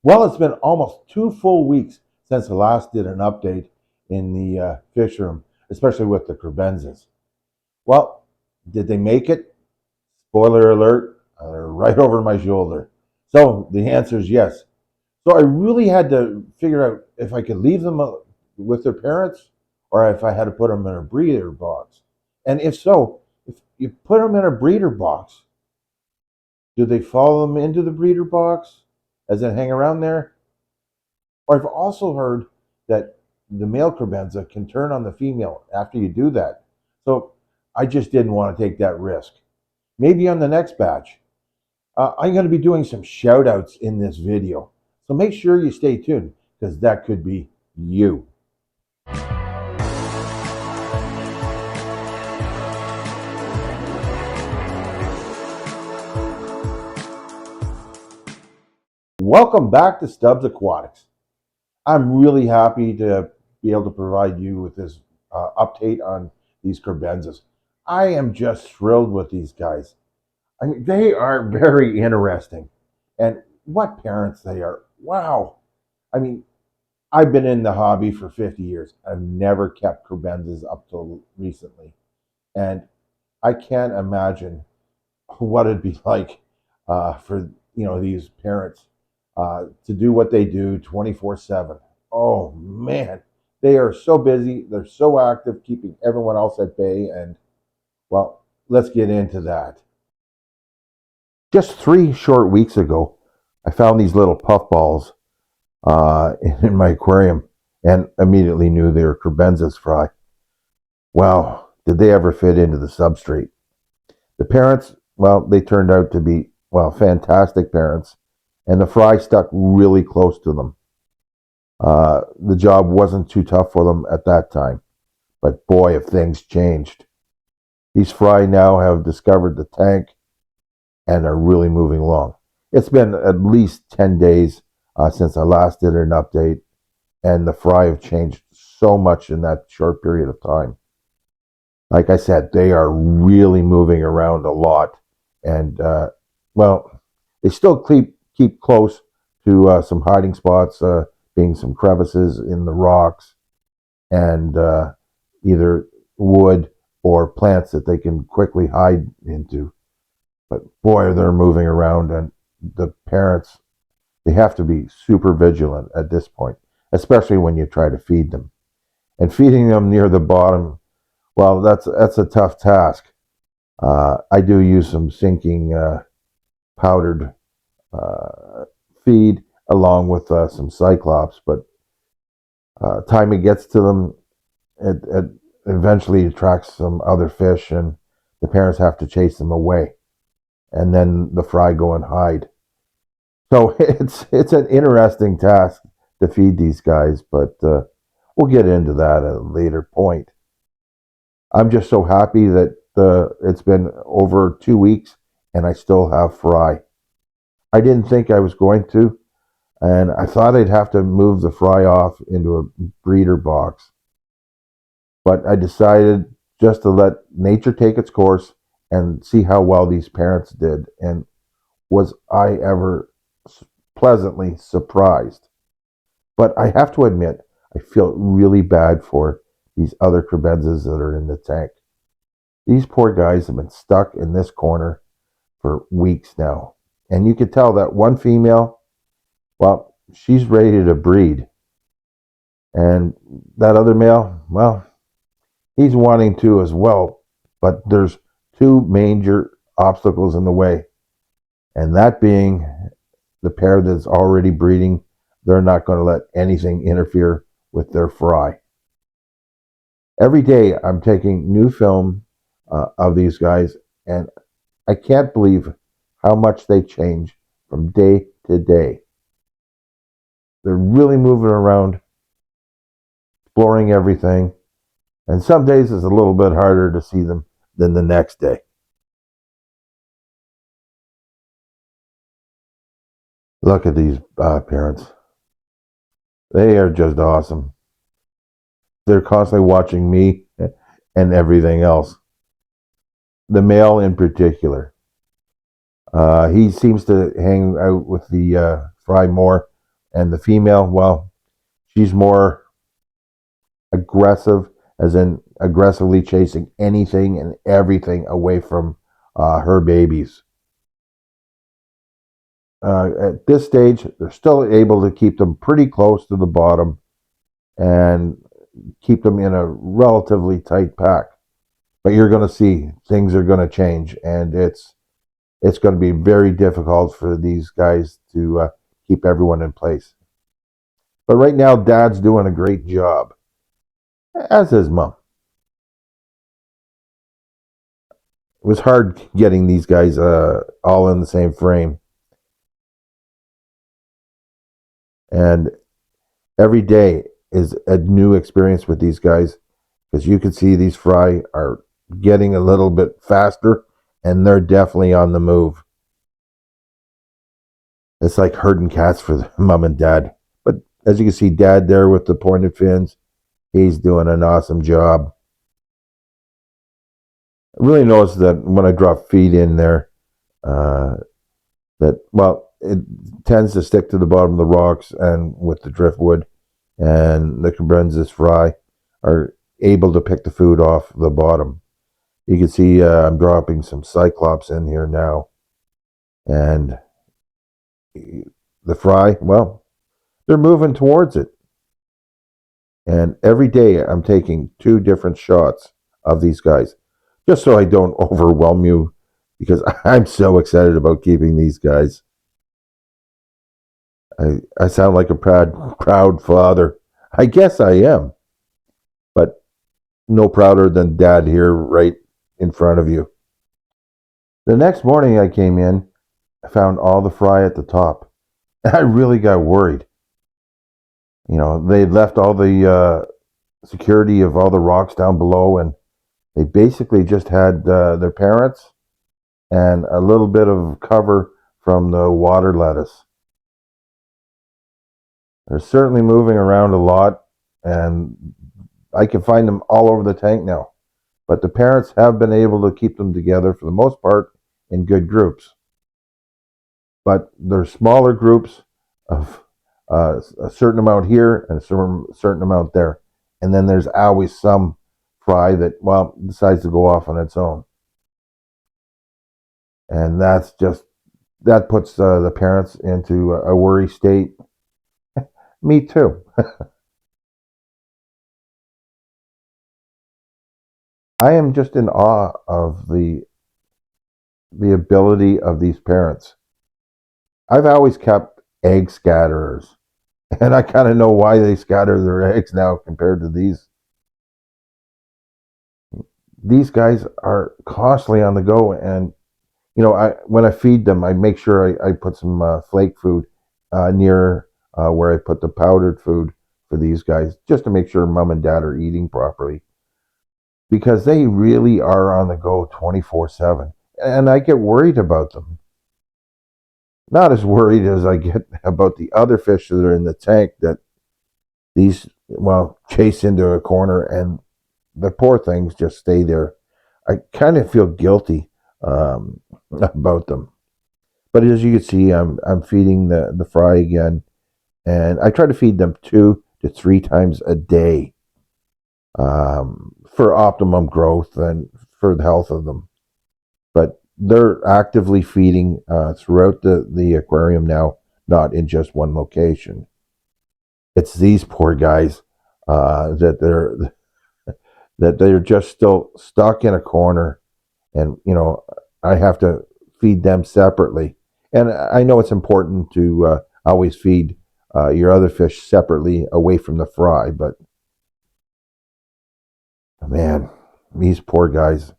Well, it's been almost 2 full weeks since I last did an update in the fish room, especially with the Kribensis. Well, did they make it? Spoiler alert, right over my shoulder. So the answer is yes. So I really had to figure out if I could leave them with their parents or if I had to put them in a breeder box. And if so, if you put them in a breeder box, do they follow them into the breeder box as they hang around there? Or I've also heard that the male crebenza can turn on the female after you do that. So I just didn't want to take that risk. Maybe on the next batch. I'm going to be doing some shout outs in this video. So make sure you stay tuned because that could be you. Welcome back to Stubbs Aquatics. I'm really happy to be able to provide you with this update on these Kribensis. I am just thrilled with these guys. I mean, they are very interesting. And what parents they are. Wow. I mean, I've been in the hobby for 50 years. I've never kept Kribensis up till recently. And I can't imagine what it'd be like for these parents to do what they do 24/7. Oh man, they are so busy. They're so active, keeping everyone else at bay. And well, let's get into that. Just 3 short weeks ago, I found these little puffballs in my aquarium and immediately knew they were Kribensis fry. Wow, did they ever fit into the substrate? The parents, well, they turned out to be, well, fantastic parents, and the fry stuck really close to them. The job wasn't too tough for them at that time, but boy, have things changed. These fry now have discovered the tank and are really moving along. It's been at least 10 days since I last did an update, and the fry have changed so much in that short period of time. Like I said, they are really moving around a lot, and well, they still keep close to some hiding spots, being some crevices in the rocks, and either wood or plants that they can quickly hide into. But boy, they're moving around, and the parents, they have to be super vigilant at this point, especially when you try to feed them. And feeding them near the bottom, well, that's a tough task. I do use some sinking powdered feed along with some Cyclops, but time it gets to them, it eventually attracts some other fish, and the parents have to chase them away, and then the fry go and hide. So it's an interesting task to feed these guys, but we'll get into that at a later point. I'm just so happy that it's been over 2 weeks and I still have fry. I didn't think I was going to, and I thought I'd have to move the fry off into a breeder box. But I decided just to let nature take its course and see how well these parents did. And was I ever pleasantly surprised? But I have to admit, I feel really bad for these other Kribensis that are in the tank. These poor guys have been stuck in this corner for weeks now. And you could tell that one female, well, she's ready to breed. And that other male, well, he's wanting to as well. But there's two major obstacles in the way. And that being the pair that's already breeding, they're not going to let anything interfere with their fry. Every day I'm taking new film of these guys, and I can't believe how much they change from day to day. They're really moving around, exploring everything, and some days it's a little bit harder to see them than the next day. Look at these parents. They are just awesome. They're constantly watching me and everything else. The male in particular. He seems to hang out with the fry more And the female, well, she's more aggressive, as in aggressively chasing anything and everything away from her babies. At this stage, they're still able to keep them pretty close to the bottom and keep them in a relatively tight pack. But you're going to see things are going to change, and it's going to be very difficult for these guys to keep everyone in place. But right now, Dad's doing a great job, as is Mom. It was hard getting these guys all in the same frame. And every day is a new experience with these guys, because you can see these fry are getting a little bit faster, and they're definitely on the move. It's like herding cats for Mom and Dad. But as you can see, Dad there with the pointed fins, he's doing an awesome job. I really notice that when I drop feed in there, that, well, it tends to stick to the bottom of the rocks and with the driftwood, and the Kribensis fry are able to pick the food off the bottom. You can see I'm dropping some Cyclops in here now, and the fry, well, they're moving towards it. And every day I'm taking 2 different shots of these guys, just so I don't overwhelm you, because I'm so excited about keeping these guys. I sound like a proud father. I guess I am, but no prouder than Dad here right in front of you. The next morning I came in, I found all the fry at the top. I really got worried. You know, they'd left all the security of all the rocks down below, and they basically just had their parents and a little bit of cover from the water lettuce. They're certainly moving around a lot, and I can find them all over the tank now. But the parents have been able to keep them together for the most part in good groups. But they're smaller groups of a certain amount here and a certain amount there. And then there's always some fry that, well, decides to go off on its own. And that puts the parents into a worry state. Me too. I am just in awe of the ability of these parents. I've always kept egg scatterers, and I kind of know why they scatter their eggs now compared to these. These guys are constantly on the go, and you know, when I feed them, I make sure I put some flake food near where I put the powdered food for these guys, just to make sure Mom and Dad are eating properly, because they really are on the go 24/7, and I get worried about them. Not as worried as I get about the other fish that are in the tank that these, well, chase into a corner, and the poor things just stay there. I kind of feel guilty about them. But as you can see, I'm feeding the fry again, and I try to feed them 2 to 3 times a day for optimum growth and for the health of them. But they're actively feeding throughout the aquarium now, not in just one location. It's these poor guys that they're just still stuck in a corner, and you know, I have to feed them separately. And I know it's important to always feed your other fish separately away from the fry, but man, these poor guys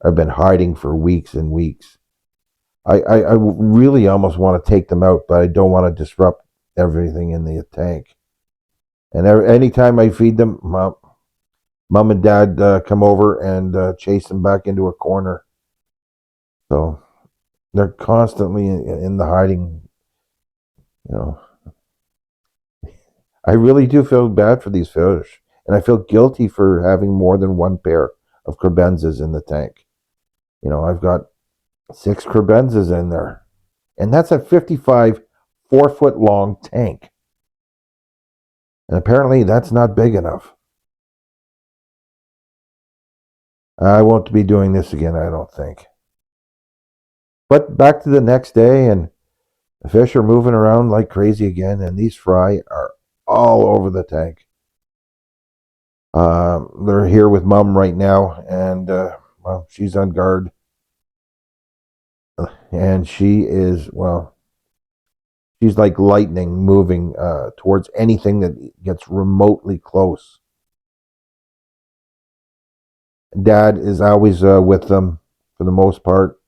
have been hiding for weeks and weeks. I really almost want to take them out, but I don't want to disrupt everything in the tank. And anytime I feed them, Mom and Dad come over and chase them back into a corner. So they're constantly in the hiding. You know, I really do feel bad for these fish, and I feel guilty for having more than one pair of Kribensis in the tank. You know, I've got 6 Kribensis in there, and that's a 55 4-foot long tank. And apparently that's not big enough. I won't be doing this again, I don't think. But back to the next day, and the fish are moving around like crazy again, and these fry are all over the tank. They're here with Mom right now, and well, she's on guard. And she is, well, she's like lightning moving towards anything that gets remotely close. Dad is always with them for the most part.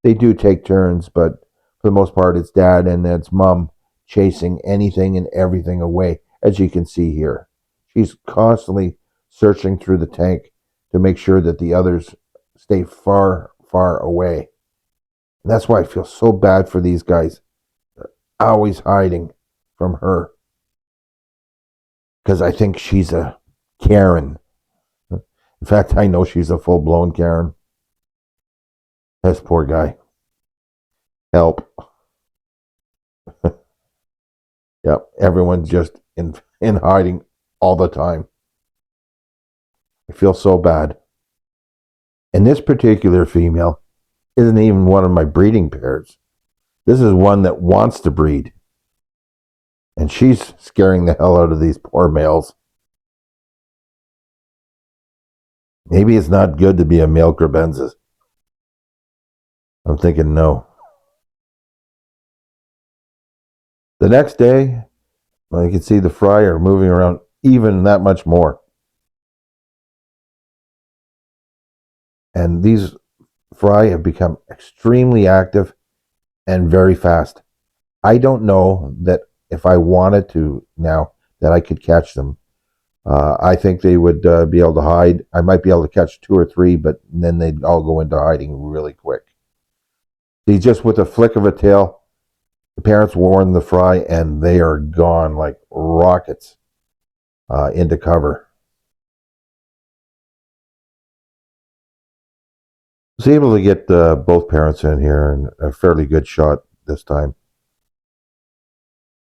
They do take turns, but for the most part, it's Dad and it's Mom chasing anything and everything away, as you can see here. She's constantly searching through the tank to make sure that the others stay far, far away. And that's why I feel so bad for these guys. They're always hiding from her. Because I think she's a Karen. In fact, I know she's a full-blown Karen. This poor guy. Help. Yep, everyone's just in hiding all the time. I feel so bad. And this particular female isn't even one of my breeding pairs. This is one that wants to breed. And she's scaring the hell out of these poor males. Maybe it's not good to be a male Kribensis. I'm thinking no. The next day, well, you can see the fry are moving around even that much more. And these fry have become extremely active and very fast. I don't know that if I wanted to now that I could catch them. I think they would be able to hide. I might be able to catch 2 or 3, but then they'd all go into hiding really quick. See, just with a flick of a tail, the parents warn the fry and they are gone like rockets into cover. I was able to get both parents in here and a fairly good shot this time.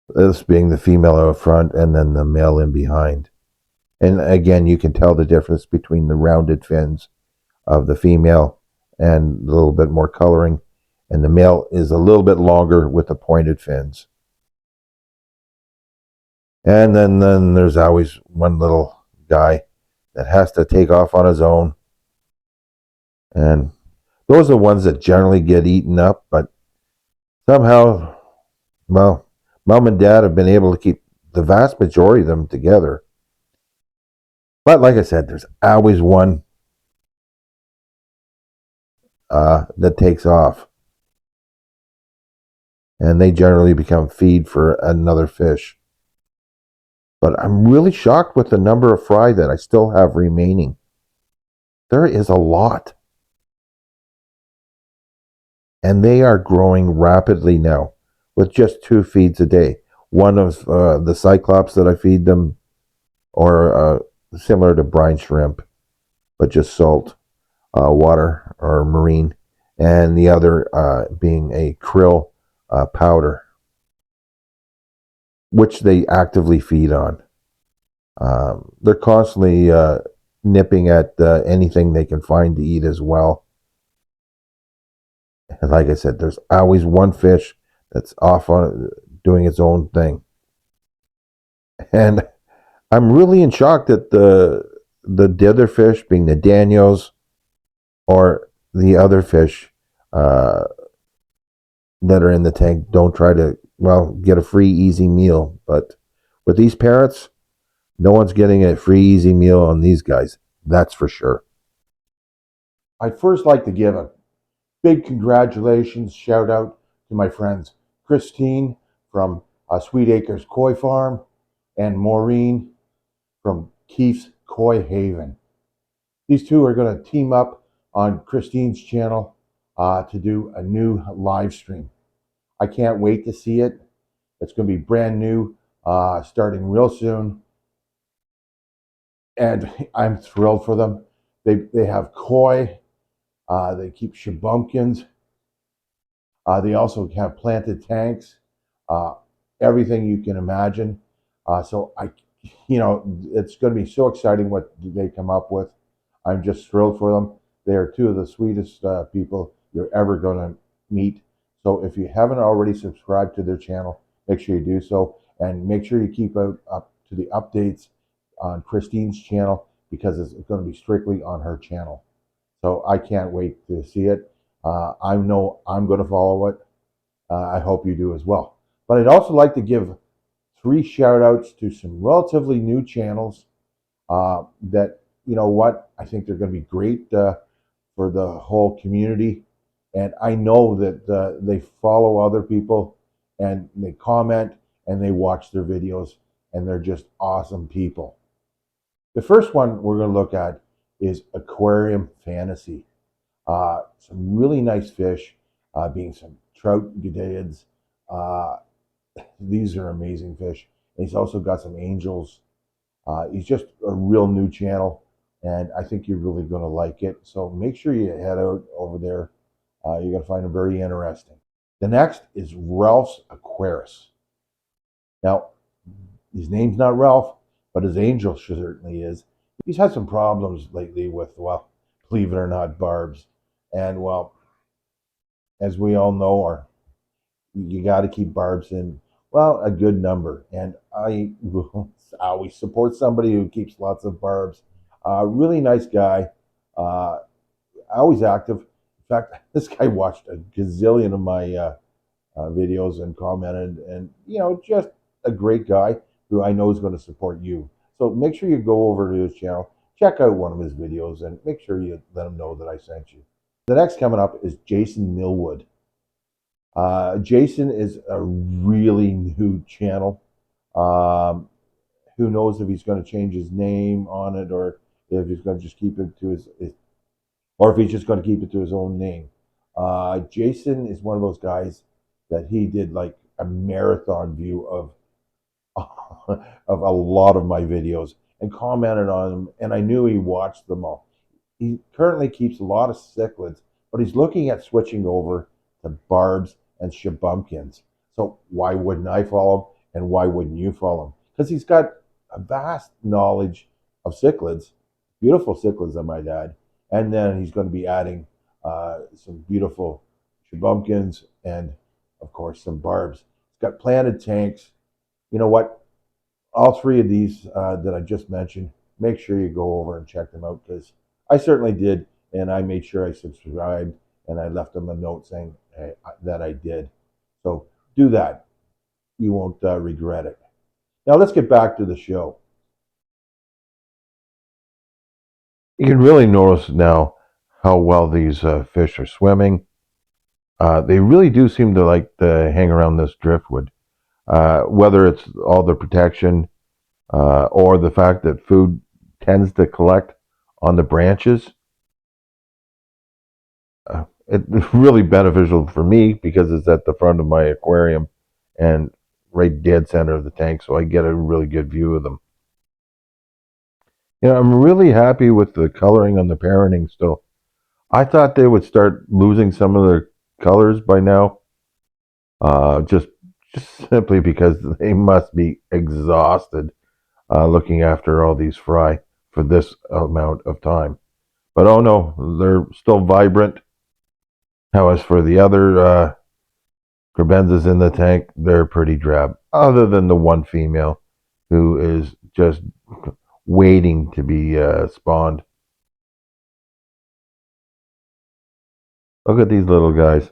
This being the female out front and then the male in behind. And again, you can tell the difference between the rounded fins of the female and a little bit more coloring. And the male is a little bit longer with the pointed fins. And then there's always one little guy that has to take off on his own. And those are the ones that generally get eaten up, but somehow, well, Mom and Dad have been able to keep the vast majority of them together. But like I said, there's always one that takes off. And they generally become feed for another fish. But I'm really shocked with the number of fry that I still have remaining. There is a lot. And they are growing rapidly now with just 2 feeds a day. One of the cyclops that I feed them, or similar to brine shrimp, but just salt water or marine, and the other being a krill powder, which they actively feed on. They're constantly nipping at anything they can find to eat as well. And like I said, there's always one fish that's off on doing its own thing. And I'm really in shock that the other fish, being the danios, or the other fish that are in the tank, don't try to, well, get a free, easy meal. But with these parrots, no one's getting a free, easy meal on these guys. That's for sure. I'd first like to give a big congratulations, shout out to my friends Christine from Sweet Acres Koi Farm and Maureen from Keith's Koi Haven. These two are going to team up on Christine's channel to do a new live stream. I can't wait to see it. It's going to be brand new, starting real soon. And I'm thrilled for them. They have koi. They keep shabumpkins. They also have planted tanks. uh, everything you can imagine. So it's going to be so exciting what they come up with. I'm just thrilled for them. They are two of the sweetest people you're ever going to meet. So if you haven't already subscribed to their channel, make sure you do so, and make sure you keep up to the updates on Christine's channel, because it's going to be strictly on her channel. So I can't wait to see it. I know I'm going to follow it. I hope you do as well. But I'd also like to give 3 shout outs to some relatively new channels that, you know what, I think they're going to be great for the whole community. And I know that they follow other people and they comment and they watch their videos, and they're just awesome people. The first one we're going to look at is Aquarium Fantasy. Some really nice fish, being some trout gadids. Uh, these are amazing fish. And he's also got some angels. He's just a real new channel, and I think you're really going to like it. So make sure you head out over there. You're going to find him very interesting. The next is Ralph's Aquarius. Now, his name's not Ralph, but his angel certainly is. He's had some problems lately with, well, believe it or not, barbs. And, well, as we all know, or you got to keep barbs in, well, a good number. And I always support somebody who keeps lots of barbs. Really nice guy. Always active. In fact, this guy watched a gazillion of my videos and commented, and just a great guy who I know is going to support you. So make sure you go over to his channel, check out one of his videos, and make sure you let him know that I sent you. The next coming up is Jason Millwood. Jason is a really new channel. Who knows if he's going to change his name on it, or if he's going to just keep it to his or if he's just going to keep it to his own name. Jason is one of those guys that he did like a marathon view of of a lot of my videos and commented on them, and I knew he watched them all. He currently keeps a lot of cichlids, but he's looking at switching over to barbs and shabumpkins. So why wouldn't I follow him, and why wouldn't you follow him? Because he's got a vast knowledge of cichlids, beautiful cichlids, I might add, and then he's going to be adding some beautiful shabumpkins and, of course, some barbs. He's got planted tanks. You know what? All 3 of these that I just mentioned, make sure you go over and check them out, because I certainly did, and I made sure I subscribed, and I left them a note saying that I did. So do that. You won't regret it. Now let's get back to the show. You can really notice now how well these fish are swimming. They really do seem to like to hang around this driftwood. Whether it's all the protection or the fact that food tends to collect on the branches. It's really beneficial for me because it's at the front of my aquarium and right dead center of the tank, so I get a really good view of them. I'm really happy with the coloring on the parenting still. I thought they would start losing some of their colors by now, just simply because they must be exhausted looking after all these fry for this amount of time. But oh no, they're still vibrant. Now, as for the other Kribensis in the tank, they're pretty drab, other than the one female who is just waiting to be spawned. Look at these little guys.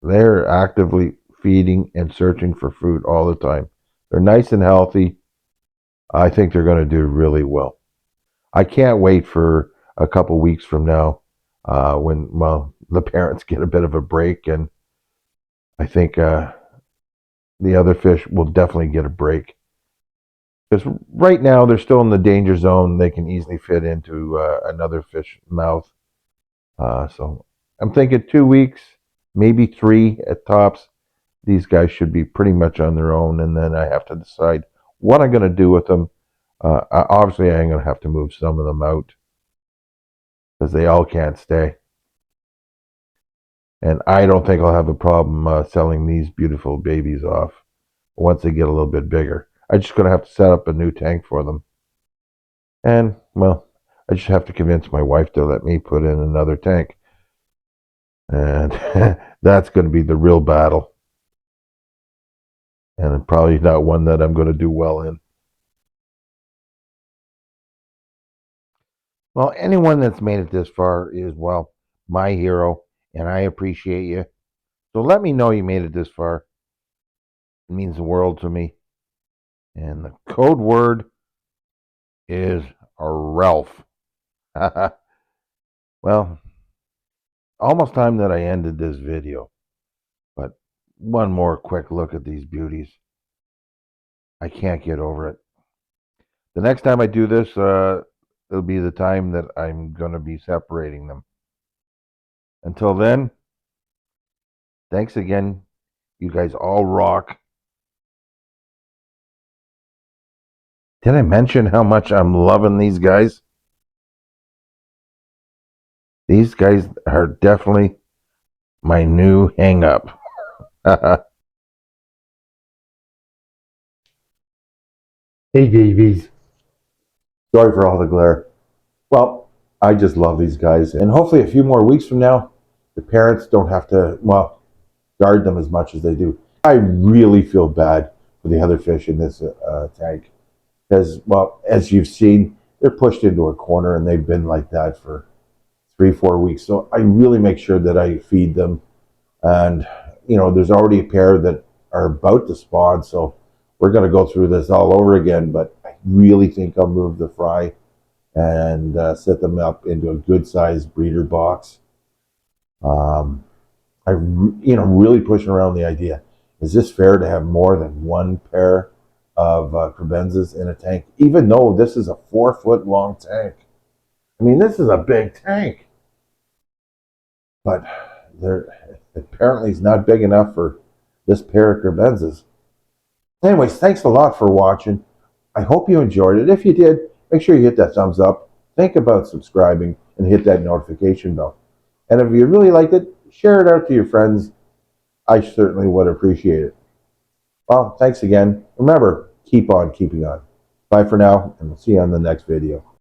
They're actively feeding and searching for food all the time. They're nice and healthy. I think they're going to do really well. I can't wait for a couple weeks from now when, well, the parents get a bit of a break, and I think the other fish will definitely get a break. Because right now they're still in the danger zone. They can easily fit into another fish mouth. So I'm thinking 2 weeks, maybe 3 at tops. These guys should be pretty much on their own, and then I have to decide what I'm going to do with them. Obviously, I'm going to have to move some of them out because they all can't stay. And I don't think I'll have a problem selling these beautiful babies off once they get a little bit bigger. I'm just going to have to set up a new tank for them. And, well, I just have to convince my wife to let me put in another tank. And that's going to be the real battle. And probably not one that I'm going to do well in. Well, anyone that's made it this far is, well, my hero, and I appreciate you. So let me know you made it this far. It means the world to me. And the code word is Ralph. Well, almost time that I ended this video. But one more quick look at these beauties. I can't get over it. The next time I do this, it'll be the time that I'm going to be separating them. Until then, thanks again. You guys all rock. Did I mention how much I'm loving these guys? These guys are definitely my new hang up. Hey, babies. Sorry for all the glare. Well, I just love these guys. And hopefully, a few more weeks from now, the parents don't have to, well, guard them as much as they do. I really feel bad for the other fish in this tank. Because, well, as you've seen, they're pushed into a corner and they've been like that for 3-4 weeks. So I really make sure that I feed them. And, there's already a pair that are about to spawn. So we're going to go through this all over again. But I really think I'll move the fry and set them up into a good sized breeder box. Really pushing around the idea. Is this fair to have more than one pair of Kribensis in a tank, even though this is a 4-foot long tank? I mean, this is a big tank, but apparently it's not big enough for this pair of Kribensis. Anyways, thanks a lot for watching. I hope you enjoyed it. If you did, make sure you hit that thumbs up. Think about subscribing and hit that notification bell. And if you really liked it, share it out to your friends. I certainly would appreciate it. Well, thanks again. Remember, keep on keeping on. Bye for now, and we'll see you on the next video.